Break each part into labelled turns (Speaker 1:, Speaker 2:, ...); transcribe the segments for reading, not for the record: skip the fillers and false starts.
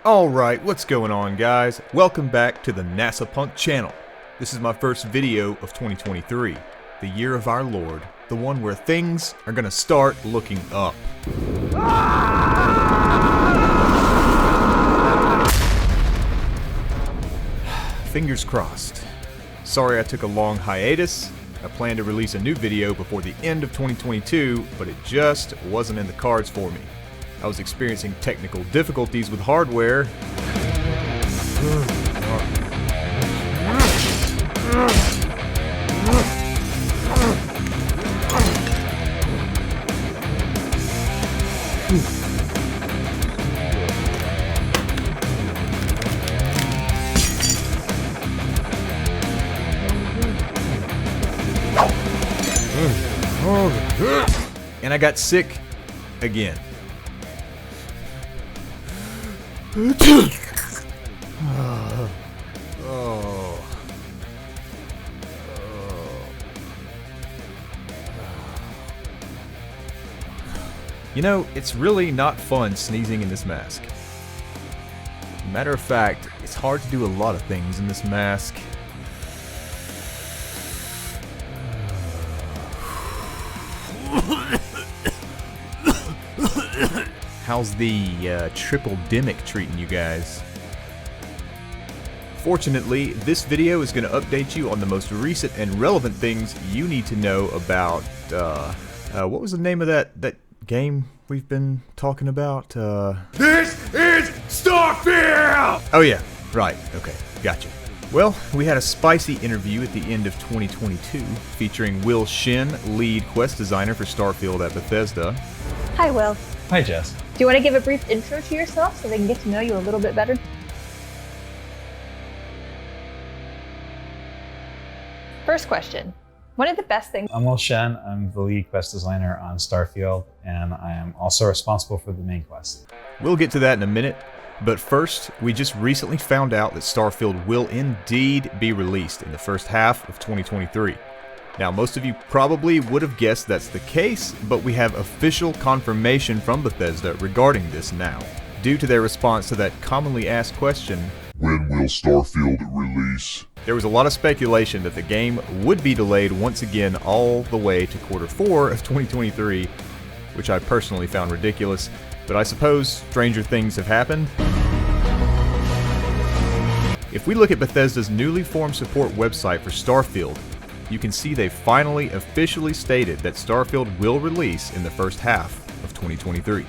Speaker 1: Alright, what's going on, guys? Welcome back to the NASA Punk channel. This is my first video of 2023, the year of our Lord, the one where things are gonna start looking up. Fingers crossed. Sorry I took a long hiatus. I planned to release a new video before the end of 2022, but it just wasn't in the cards for me. I was experiencing technical difficulties with hardware. And I got sick again. You know, it's really not fun sneezing in this mask. Matter of fact, it's hard to do a lot of things in this mask. How's the triple demic treating you guys? Fortunately, this video is going to update you on the most recent and relevant things you need to know about, what was the name of that game we've been talking about? This is Starfield! Oh yeah, right, okay, gotcha. Well, we had a spicy interview at the end of 2022 featuring Will Shin, lead quest designer for Starfield at Bethesda.
Speaker 2: Hi, Will.
Speaker 3: Hi, Jess.
Speaker 2: Do you want to give a brief intro to yourself so they can get to know you a little bit better? First question. One of the best things...
Speaker 3: I'm Will Shen. I'm the lead quest designer on Starfield, and I am also responsible for the main quest.
Speaker 1: We'll get to that in a minute, but first, we just recently found out that Starfield will indeed be released in the first half of 2023. Now, most of you probably would have guessed that's the case, but we have official confirmation from Bethesda regarding this now. Due to their response to that commonly asked question,
Speaker 4: when will Starfield release?
Speaker 1: There was a lot of speculation that the game would be delayed once again all the way to Q4 of 2023, which I personally found ridiculous, but I suppose stranger things have happened. If we look at Bethesda's newly formed support website for Starfield, you can see they finally officially stated that Starfield will release in the first half of 2023.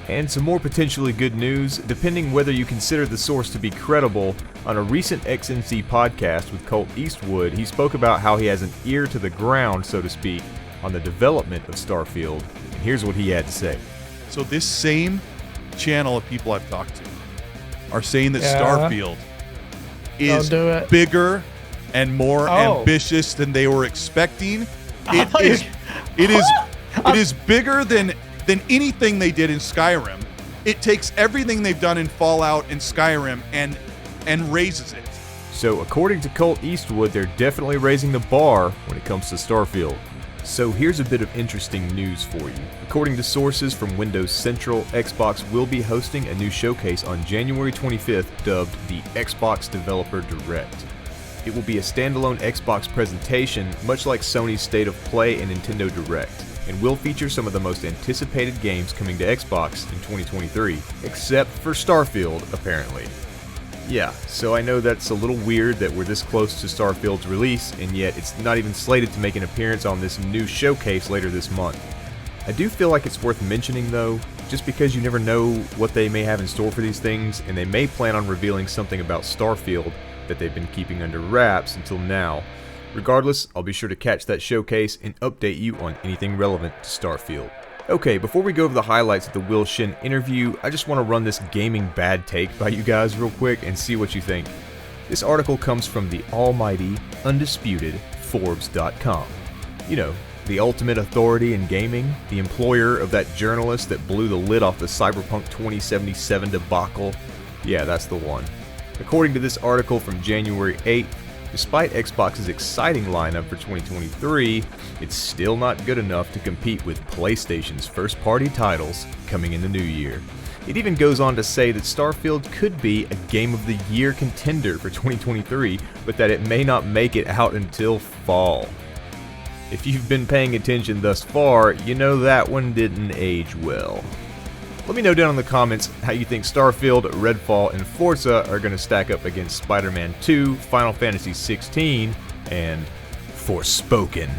Speaker 1: And some more potentially good news, depending whether you consider the source to be credible. On a recent XNC podcast with Colt Eastwood, he spoke about how he has an ear to the ground, so to speak, on the development of Starfield. And here's what he had to say.
Speaker 5: So this same channel of people I've talked to are saying that Starfield is bigger and more ambitious than they were expecting. It is bigger than anything they did in Skyrim. It takes everything they've done in Fallout and Skyrim and raises it.
Speaker 1: So according to Colt Eastwood, they're definitely raising the bar when it comes to Starfield. So here's a bit of interesting news for you. According to sources from Windows Central, Xbox will be hosting a new showcase on January 25th dubbed the Xbox Developer Direct. It will be a standalone Xbox presentation, much like Sony's State of Play and Nintendo Direct, and will feature some of the most anticipated games coming to Xbox in 2023, except for Starfield, apparently. Yeah, so I know that's a little weird that we're this close to Starfield's release, and yet it's not even slated to make an appearance on this new showcase later this month. I do feel like it's worth mentioning though, just because you never know what they may have in store for these things, and they may plan on revealing something about Starfield that they've been keeping under wraps until now. Regardless, I'll be sure to catch that showcase and update you on anything relevant to Starfield. Okay, before we go over the highlights of the Will Shin interview, I just want to run this gaming bad take by you guys real quick and see what you think. This article comes from the almighty, undisputed Forbes.com. You know, the ultimate authority in gaming, the employer of that journalist that blew the lid off the Cyberpunk 2077 debacle. Yeah, that's the one. According to this article from January 8th, Despite Xbox's exciting lineup for 2023, it's still not good enough to compete with PlayStation's first-party titles coming in the new year. It even goes on to say that Starfield could be a Game of the Year contender for 2023, but that it may not make it out until fall. If you've been paying attention thus far, you know that one didn't age well. Let me know down in the comments how you think Starfield, Redfall, and Forza are going to stack up against Spider-Man 2, Final Fantasy 16, and Forspoken.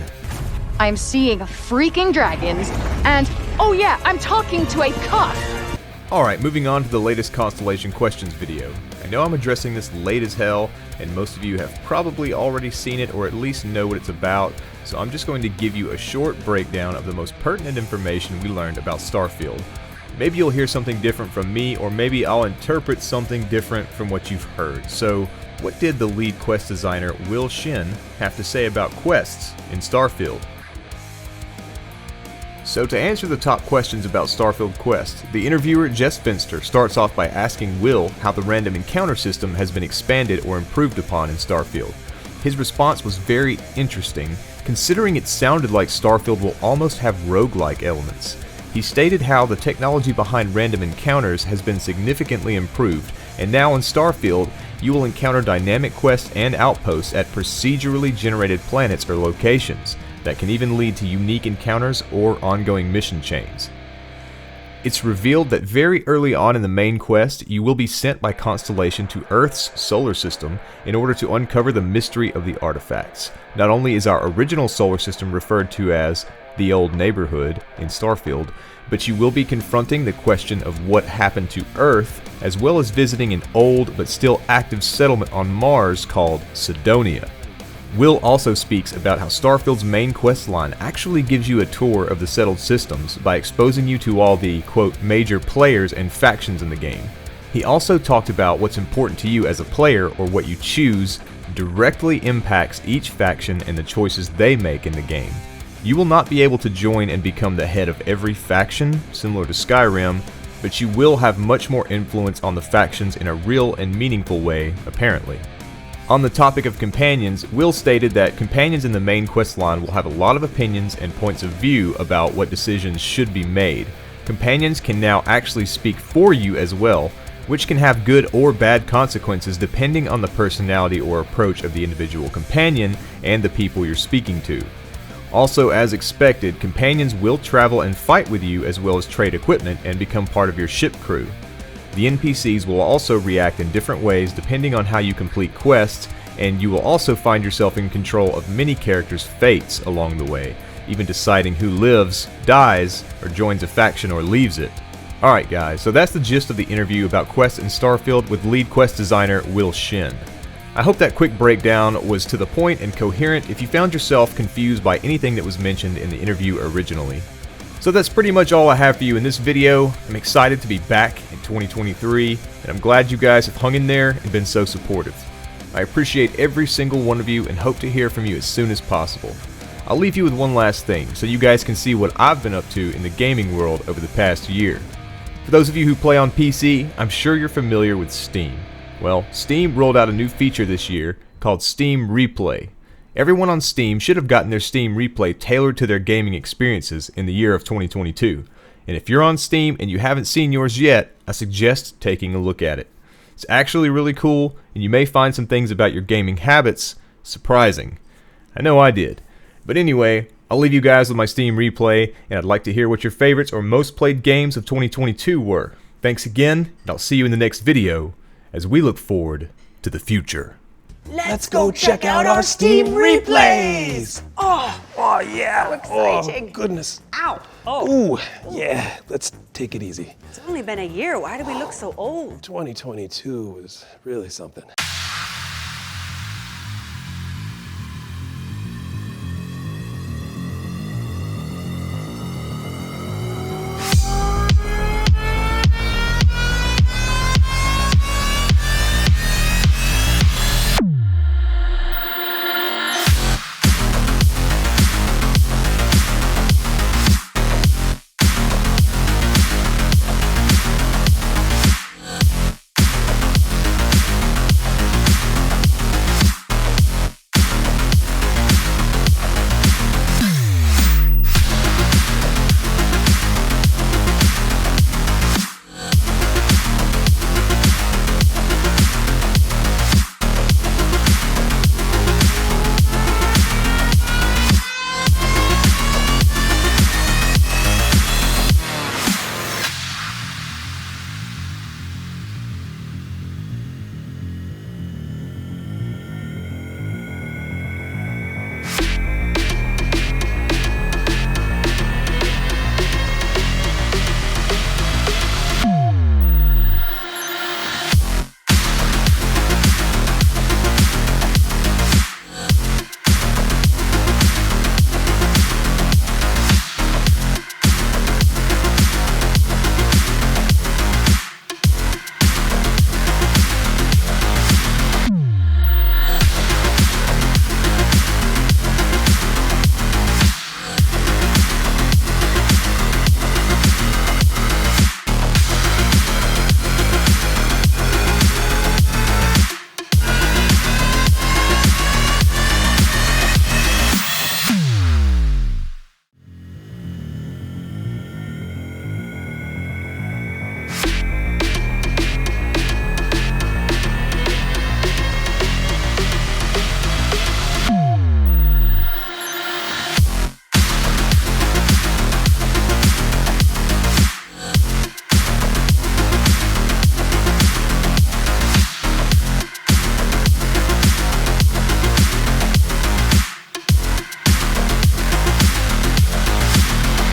Speaker 6: I'm seeing freaking dragons, and oh yeah, I'm talking to a cuff!
Speaker 1: Alright, moving on to the latest Constellation Questions video. I know I'm addressing this late as hell, and most of you have probably already seen it or at least know what it's about, so I'm just going to give you a short breakdown of the most pertinent information we learned about Starfield. Maybe you'll hear something different from me, or maybe I'll interpret something different from what you've heard. So, what did the lead quest designer Will Shin have to say about quests in Starfield? So to answer the top questions about Starfield quests, the interviewer Jess Finster starts off by asking Will how the random encounter system has been expanded or improved upon in Starfield. His response was very interesting, considering it sounded like Starfield will almost have roguelike elements. He stated how the technology behind random encounters has been significantly improved, and now in Starfield, you will encounter dynamic quests and outposts at procedurally generated planets or locations that can even lead to unique encounters or ongoing mission chains. It's revealed that very early on in the main quest, you will be sent by Constellation to Earth's solar system in order to uncover the mystery of the artifacts. Not only is our original solar system referred to as the old neighborhood in Starfield, but you will be confronting the question of what happened to Earth, as well as visiting an old but still active settlement on Mars called Cydonia. Will also speaks about how Starfield's main quest line actually gives you a tour of the settled systems by exposing you to all the, quote, major players and factions in the game. He also talked about what's important to you as a player, or what you choose, directly impacts each faction and the choices they make in the game. You will not be able to join and become the head of every faction, similar to Skyrim, but you will have much more influence on the factions in a real and meaningful way, apparently. On the topic of companions, Will stated that companions in the main quest line will have a lot of opinions and points of view about what decisions should be made. Companions can now actually speak for you as well, which can have good or bad consequences depending on the personality or approach of the individual companion and the people you're speaking to. Also, as expected, companions will travel and fight with you as well as trade equipment and become part of your ship crew. The NPCs will also react in different ways depending on how you complete quests, and you will also find yourself in control of many characters' fates along the way, even deciding who lives, dies, or joins a faction or leaves it. Alright guys, so that's the gist of the interview about quests in Starfield with lead quest designer Will Shin. I hope that quick breakdown was to the point and coherent if you found yourself confused by anything that was mentioned in the interview originally. So that's pretty much all I have for you in this video. I'm excited to be back in 2023, and I'm glad you guys have hung in there and been so supportive. I appreciate every single one of you and hope to hear from you as soon as possible. I'll leave you with one last thing, so you guys can see what I've been up to in the gaming world over the past year. For those of you who play on PC, I'm sure you're familiar with Steam. Well, Steam rolled out a new feature this year called Steam Replay. Everyone on Steam should have gotten their Steam Replay tailored to their gaming experiences in the year of 2022. And if you're on Steam and you haven't seen yours yet, I suggest taking a look at it. It's actually really cool, and you may find some things about your gaming habits surprising. I know I did. But anyway, I'll leave you guys with my Steam Replay, and I'd like to hear what your favorites or most played games of 2022 were. Thanks again, and I'll see you in the next video as we look forward to the future.
Speaker 7: Let's go check out our Steam replays! Oh yeah!
Speaker 2: So exciting.
Speaker 7: Oh, goodness.
Speaker 8: Ow!
Speaker 7: Ooh, yeah, let's take it easy.
Speaker 8: It's only been a year. Why do we look so old?
Speaker 7: 2022 was really something.